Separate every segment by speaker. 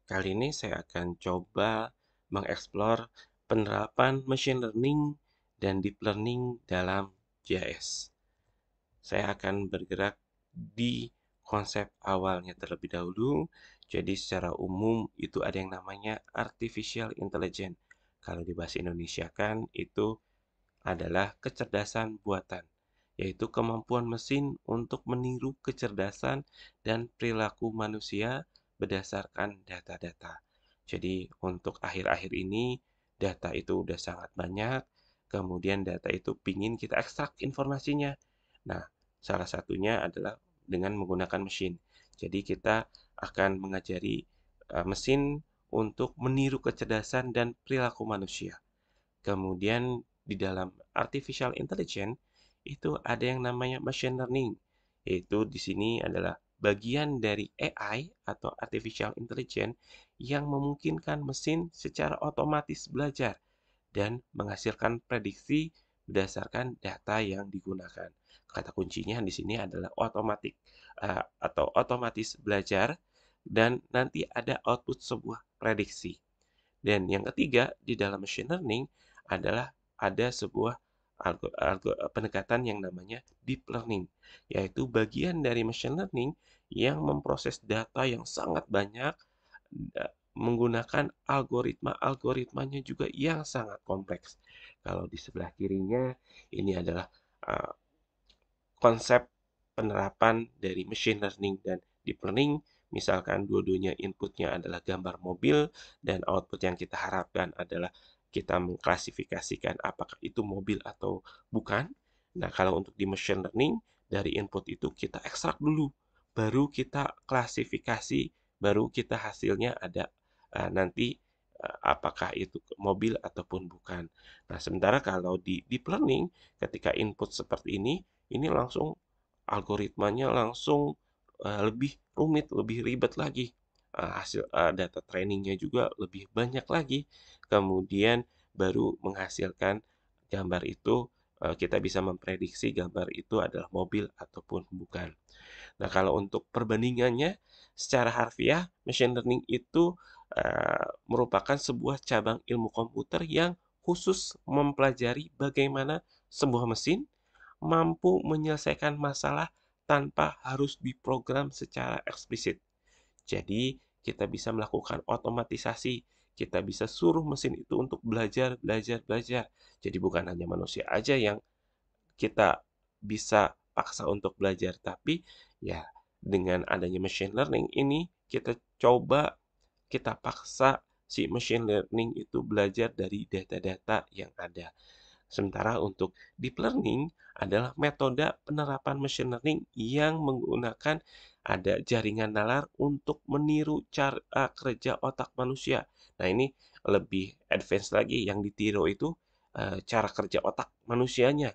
Speaker 1: Kali ini saya akan coba mengeksplor penerapan machine learning dan deep learning dalam GIS. Saya akan bergerak di konsep awalnya terlebih dahulu. Jadi secara umum itu ada yang namanya artificial intelligence. Kalau di bahasa Indonesia kan itu adalah kecerdasan buatan, yaitu kemampuan mesin untuk meniru kecerdasan dan perilaku manusia berdasarkan data-data. Jadi untuk akhir-akhir ini data itu udah sangat banyak, kemudian data itu pingin kita ekstrak informasinya. Nah, salah satunya adalah dengan menggunakan mesin. Jadi kita akan mengajari mesin untuk meniru kecerdasan dan perilaku manusia. Kemudian di dalam artificial intelligence itu ada yang namanya machine learning, yaitu di sini adalah bagian dari AI atau artificial intelligence yang memungkinkan mesin secara otomatis belajar dan menghasilkan prediksi berdasarkan data yang digunakan. Kata kuncinya di sini adalah atau otomatis belajar dan nanti ada output sebuah prediksi. Dan yang ketiga, di dalam machine learning adalah ada sebuah pendekatan yang namanya deep learning, yaitu bagian dari machine learning yang memproses data yang sangat banyak menggunakan algoritmanya juga yang sangat kompleks. Kalau di sebelah kirinya ini adalah uh, konsep penerapan dari machine learning dan deep learning. Misalkan dua-duanya inputnya adalah gambar mobil dan output yang kita harapkan adalah kita mengklasifikasikan apakah itu mobil atau bukan. Nah, kalau untuk di machine learning, dari input itu kita ekstrak dulu, baru kita klasifikasi, baru kita hasilnya ada nanti apakah itu mobil ataupun bukan. Nah, sementara kalau di deep learning, ketika input seperti ini langsung algoritmanya langsung lebih rumit, lebih ribet lagi. Hasil data trainingnya juga lebih banyak lagi. Kemudian baru menghasilkan gambar itu, kita bisa memprediksi gambar itu adalah mobil ataupun bukan. Nah, kalau untuk perbandingannya secara harfiah, machine learning itu merupakan sebuah cabang ilmu komputer yang khusus mempelajari bagaimana sebuah mesin mampu menyelesaikan masalah tanpa harus diprogram secara eksplisit. Jadi, kita bisa melakukan otomatisasi. Kita bisa suruh mesin itu untuk belajar, belajar, belajar. Jadi, bukan hanya manusia aja yang kita bisa paksa untuk belajar, tapi ya dengan adanya machine learning ini kita paksa si machine learning itu belajar dari data-data yang ada. Sementara untuk deep learning adalah metode penerapan machine learning yang menggunakan ada jaringan nalar untuk meniru cara kerja otak manusia. Nah, ini lebih advance lagi, yang ditiru itu cara kerja otak manusianya.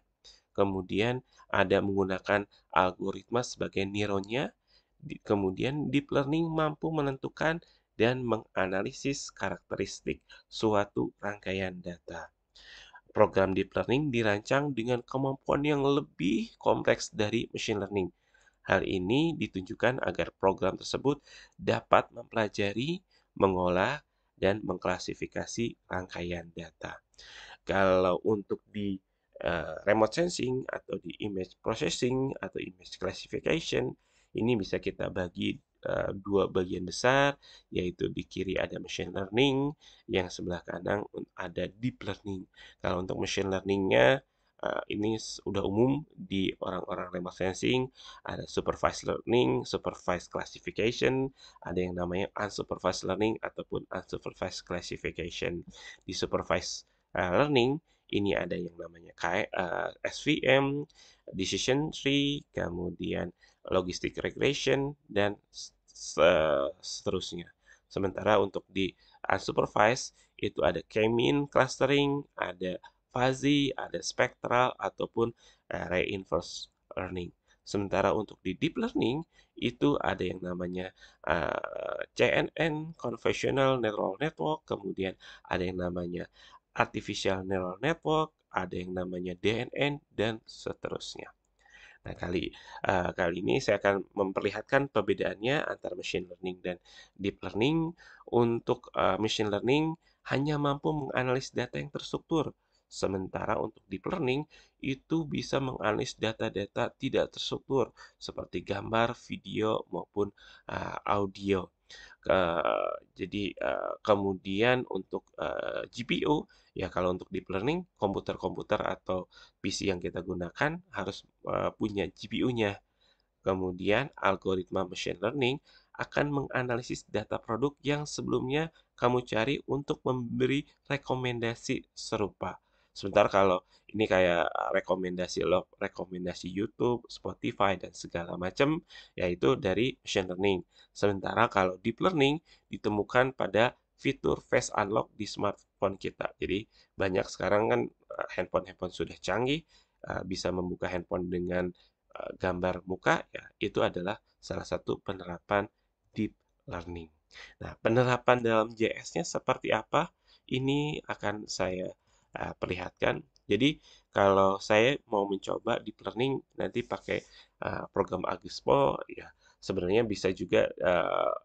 Speaker 1: Kemudian ada menggunakan algoritma sebagai neuronnya, kemudian deep learning mampu menentukan dan menganalisis karakteristik suatu rangkaian data. Program deep learning dirancang dengan kemampuan yang lebih kompleks dari machine learning. Hal ini ditunjukkan agar program tersebut dapat mempelajari, mengolah, dan mengklasifikasi rangkaian data. Kalau untuk di remote sensing atau di image processing atau image classification, ini bisa kita bagi dua bagian besar, yaitu di kiri ada machine learning, yang sebelah kanan ada deep learning. Kalau untuk machine learningnya, ini sudah umum di orang-orang remote sensing, ada supervised learning, supervised classification, ada yang namanya unsupervised learning ataupun unsupervised classification. Di supervised learning, ini ada yang namanya SVM, decision tree, kemudian logistic regression, dan seterusnya. Sementara untuk di unsupervised, itu ada k-mean clustering, ada fuzzy, ada spectral, ataupun reinforced learning. Sementara untuk di deep learning, itu ada yang namanya CNN, Convolutional Neural Network, kemudian ada yang namanya Artificial Neural Network, ada yang namanya DNN, dan seterusnya. Nah, kali ini saya akan memperlihatkan perbedaannya antara machine learning dan deep learning untuk machine learning hanya mampu menganalisis data yang terstruktur. Sementara untuk deep learning itu bisa menganalisis data-data tidak terstruktur seperti gambar, video maupun audio. Jadi kemudian untuk GPU ya kalau untuk deep learning komputer-komputer atau PC yang kita gunakan harus punya GPU-nya. Kemudian, algoritma machine learning akan menganalisis data produk yang sebelumnya kamu cari untuk memberi rekomendasi serupa. Sementara kalau ini kayak rekomendasi YouTube, Spotify, dan segala macam, yaitu dari machine learning. Sementara kalau deep learning ditemukan pada fitur face unlock di smartphone kita. Jadi banyak sekarang kan handphone-handphone sudah canggih, bisa membuka handphone dengan gambar muka, ya itu adalah salah satu penerapan deep learning. Nah, penerapan dalam JS-nya seperti apa? Ini akan saya perlihatkan. Jadi, kalau saya mau mencoba deep learning nanti pakai program Agispo, ya sebenarnya bisa juga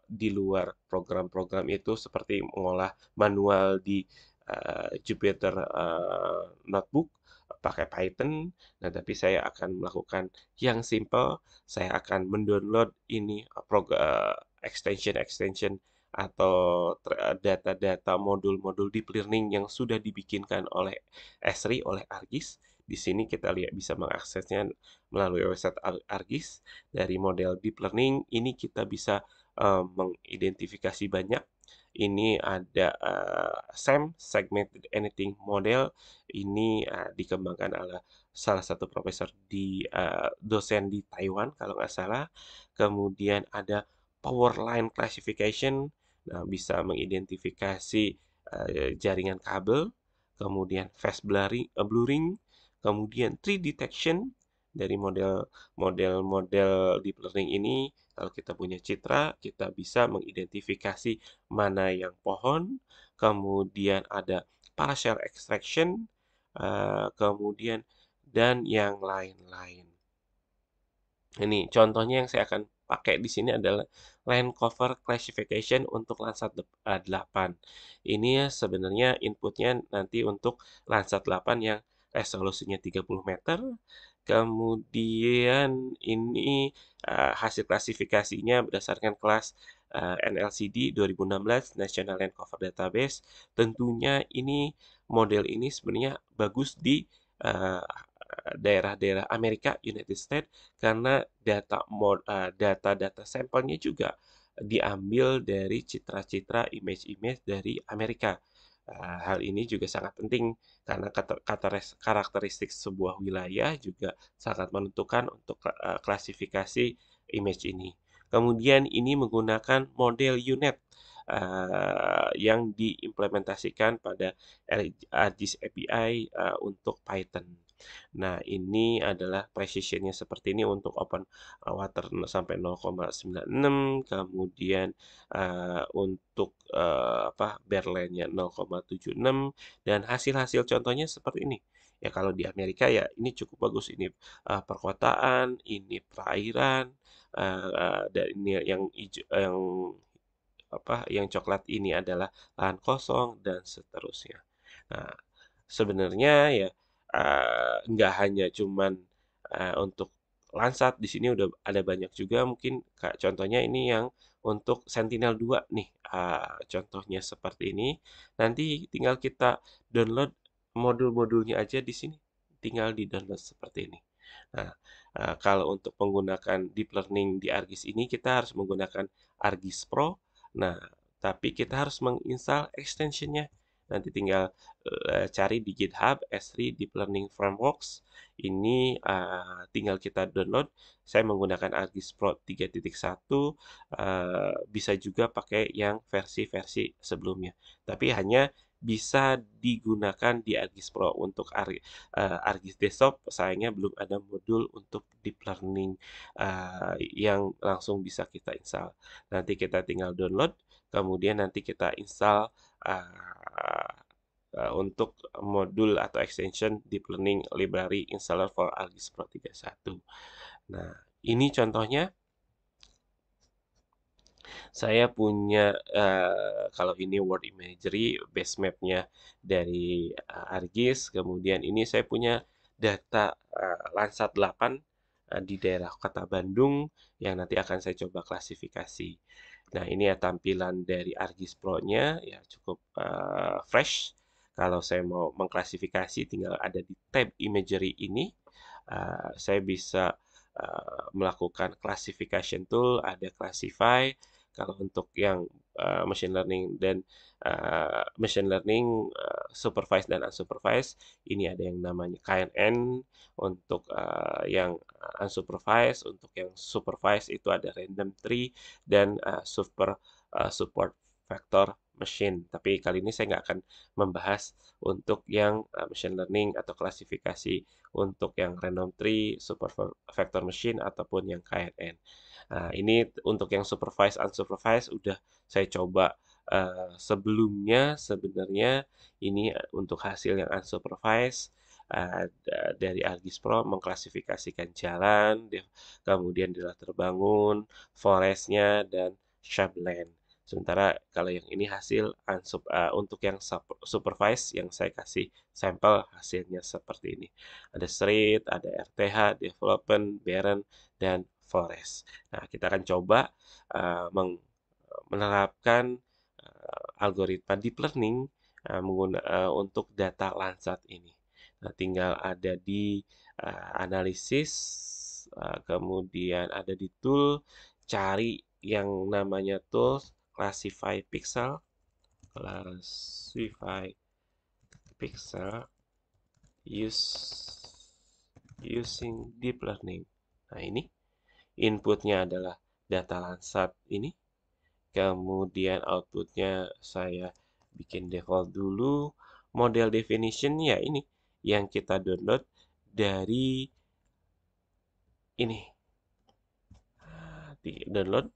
Speaker 1: di luar program-program itu seperti mengolah manual di Jupyter Notebook pakai Python. Nah, tapi saya akan melakukan yang simple. Saya akan mendownload ini extension atau data-data modul-modul deep learning yang sudah dibikinkan oleh Esri, oleh Argis. Di sini kita lihat bisa mengaksesnya melalui website Argis. Dari model deep learning ini kita bisa mengidentifikasi banyak. Ini ada SAM, Segmented Anything Model. Ini dikembangkan oleh salah satu profesor dosen di Taiwan kalau nggak salah. Kemudian ada Power Line Classification, nah, bisa mengidentifikasi jaringan kabel. Kemudian Phase Blurring, kemudian Tree Detection. Dari model deep learning ini, kalau kita punya citra, kita bisa mengidentifikasi mana yang pohon. Kemudian ada partial extraction, kemudian dan yang lain-lain. Ini contohnya yang saya akan pakai di sini adalah line cover classification untuk Landsat 8. Ini ya sebenarnya inputnya nanti untuk Landsat 8 yang resolusinya 30 meter. Kemudian ini hasil klasifikasinya berdasarkan kelas NLCD 2016 National Land Cover Database. Tentunya ini model ini sebenarnya bagus di daerah-daerah Amerika, United States, karena data-data sampelnya juga diambil dari citra-citra image-image dari Amerika. Hal ini juga sangat penting karena karakteristik sebuah wilayah juga sangat menentukan untuk klasifikasi image ini. Kemudian ini menggunakan model UNet yang diimplementasikan pada ArcGIS API untuk Python. Nah, ini adalah precision-nya seperti ini untuk open water sampai 0,96, kemudian untuk barelnya 0,76, dan hasil-hasil contohnya seperti ini. Ya, kalau di Amerika ya ini cukup bagus. Ini perkotaan, ini perairan, dan ini yang hijau, yang coklat ini adalah lahan kosong dan seterusnya. Nah, sebenarnya ya nggak hanya cuman untuk Landsat, di sini udah ada banyak juga mungkin contohnya ini yang untuk Sentinel-2 nih, contohnya seperti ini. Nanti tinggal kita download modul-modulnya aja di sini, tinggal di-download seperti ini. Nah, kalau untuk menggunakan deep learning di ArcGIS ini kita harus menggunakan ArcGIS Pro. Nah, tapi kita harus menginstal extensionnya. Nanti tinggal cari di GitHub S3 Deep Learning Frameworks. Ini tinggal kita download. Saya menggunakan ArcGIS Pro 3.1. Bisa juga pakai yang versi-versi sebelumnya. Tapi hanya bisa digunakan di ArcGIS Pro. Untuk ArcGIS Desktop sayangnya belum ada modul untuk deep learning yang langsung bisa kita install. Nanti kita tinggal download, kemudian nanti kita install untuk modul atau extension Deep Learning Library Installer for ArcGIS Pro 3.1. Nah, ini contohnya. Saya punya, kalau ini World Imagery base map-nya dari, ArcGIS, kemudian ini saya punya data, Landsat 8, di daerah Kota Bandung yang nanti akan saya coba klasifikasi. Nah, ini ya tampilan dari ArcGIS Pro-nya, ya cukup, fresh. Kalau saya mau mengklasifikasi tinggal ada di tab Imagery ini, saya bisa, melakukan classification tool, ada Classify. Kalau untuk yang machine learning dan machine learning supervised dan unsupervised, ini ada yang namanya KNN untuk yang unsupervised, untuk yang supervised itu ada random tree dan support vector machine. Tapi kali ini saya nggak akan membahas untuk yang machine learning atau klasifikasi untuk yang random tree, super vector machine ataupun yang KNN. Nah, ini untuk yang supervised unsupervised udah saya coba sebelumnya. Sebenarnya ini untuk hasil yang unsupervised dari ArcGIS Pro mengklasifikasikan jalan, kemudian daerah terbangun, forestnya dan shrubland. Sementara kalau yang ini hasil untuk yang supervised yang saya kasih sampel hasilnya seperti ini. Ada street, ada RTH, development, barren, dan forest. Nah, kita akan coba menerapkan algoritma deep learning untuk data Landsat ini. Nah, tinggal ada di analisis, kemudian ada di tool, cari yang namanya tools classify pixel, classify pixel using deep learning. Nah, ini inputnya adalah data Landsat ini. Kemudian outputnya saya bikin default dulu. Model definition ya ini yang kita download dari ini. Di download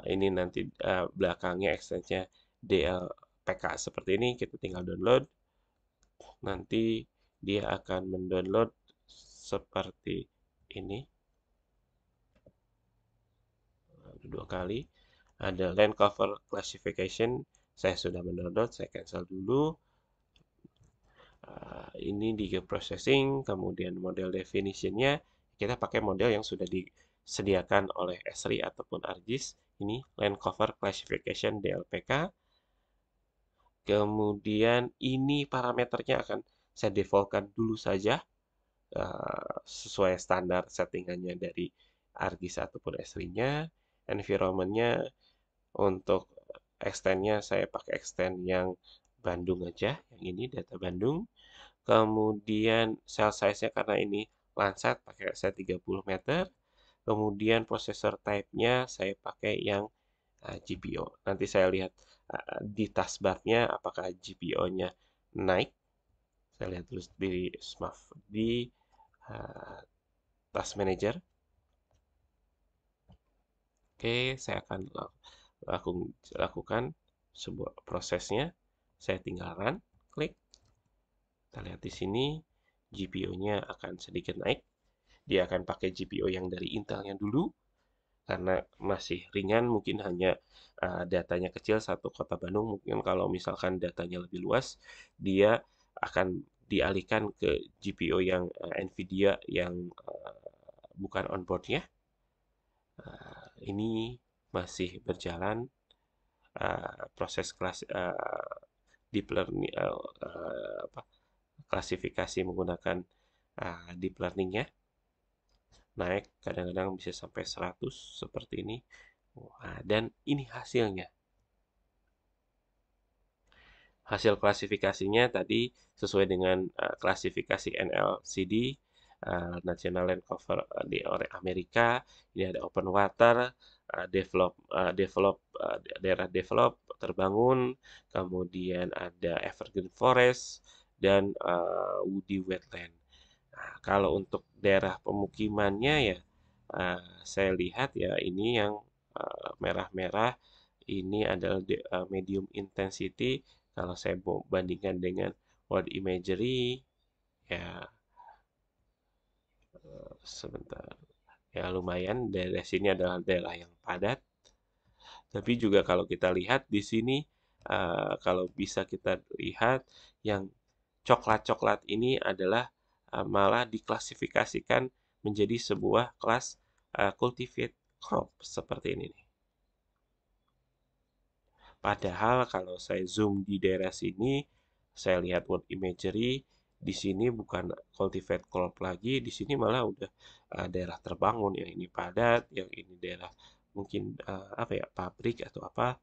Speaker 1: ini nanti belakangnya extensionnya DLPK seperti ini. Kita tinggal download. Nanti dia akan mendownload seperti ini. Dua kali. Ada land cover classification. Saya sudah mendownload, saya cancel dulu. Ini di processing, kemudian model definition-nya kita pakai model yang sudah disediakan oleh Esri ataupun ArcGIS. Ini land cover classification DLPK. Kemudian ini parameternya akan saya defaultkan dulu saja sesuai standar settingannya dari ArcGIS ataupun Esri-nya. Environment-nya untuk extend-nya saya pakai extend yang Bandung aja, yang ini data Bandung. Kemudian cell size-nya karena ini Landsat pakai saya 30 meter. Kemudian processor type-nya saya pakai yang GPU. Nanti saya lihat di taskbar-nya apakah GPU-nya naik. Saya lihat terus di task manager. Oke, saya akan lakukan sebuah prosesnya. Saya tinggal run, klik. Kita lihat di sini GPU-nya akan sedikit naik. Dia akan pakai GPU yang dari Intel-nya dulu karena masih ringan, mungkin hanya datanya kecil satu kota Bandung. Mungkin kalau misalkan datanya lebih luas, dia akan dialihkan ke GPU yang NVIDIA yang bukan onboard-nya. Ini masih berjalan proses kelas deep learning klasifikasi menggunakan deep learning-nya. Naik kadang-kadang bisa sampai 100 seperti ini. Dan ini hasilnya. Hasil klasifikasinya tadi sesuai dengan klasifikasi NLCD, National Land Cover di Amerika. Ini ada open water, daerah develop, terbangun, kemudian ada evergreen forest, dan woody wetland. Nah, kalau untuk daerah pemukimannya ya, saya lihat ya ini yang merah-merah ini adalah medium intensity. Kalau saya mau bandingkan dengan World Imagery, ya sebentar, ya lumayan. Daerah sini adalah daerah yang padat. Tapi juga kalau kita lihat di sini, kalau bisa kita lihat yang coklat-coklat ini adalah malah diklasifikasikan menjadi sebuah kelas cultivate crop seperti ini nih. Padahal kalau saya zoom di daerah sini, saya lihat word imagery, di sini bukan cultivate crop lagi, di sini malah udah daerah terbangun, yang ini padat, yang ini daerah mungkin apa ya, pabrik atau apa,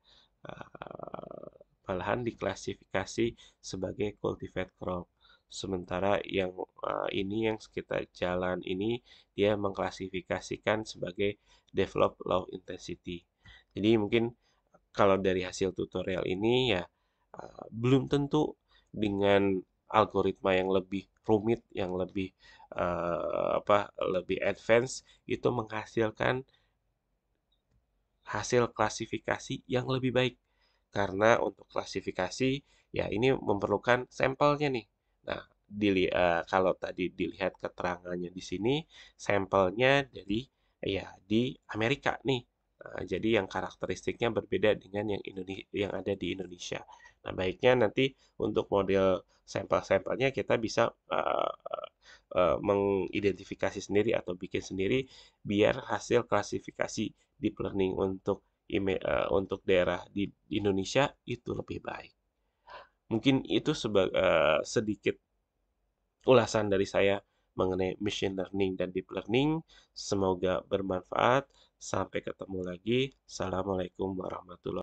Speaker 1: malahan diklasifikasi sebagai cultivate crop. Sementara yang ini yang kita jalan ini dia mengklasifikasikan sebagai develop low intensity. Jadi mungkin kalau dari hasil tutorial ini ya belum tentu dengan algoritma yang lebih rumit, yang lebih lebih advance itu menghasilkan hasil klasifikasi yang lebih baik. Karena untuk klasifikasi ya ini memerlukan sampelnya nih. Nah, kalau tadi dilihat keterangannya di sini, sampelnya dari ya di Amerika nih. Nah, jadi yang karakteristiknya berbeda dengan yang ada di Indonesia. Nah, baiknya nanti untuk model sampel-sampelnya kita bisa mengidentifikasi sendiri atau bikin sendiri biar hasil klasifikasi deep learning untuk daerah di Indonesia itu lebih baik. Mungkin itu sedikit ulasan dari saya mengenai machine learning dan deep learning. Semoga bermanfaat. Sampai ketemu lagi. Assalamualaikum warahmatullahi wabarakatuh.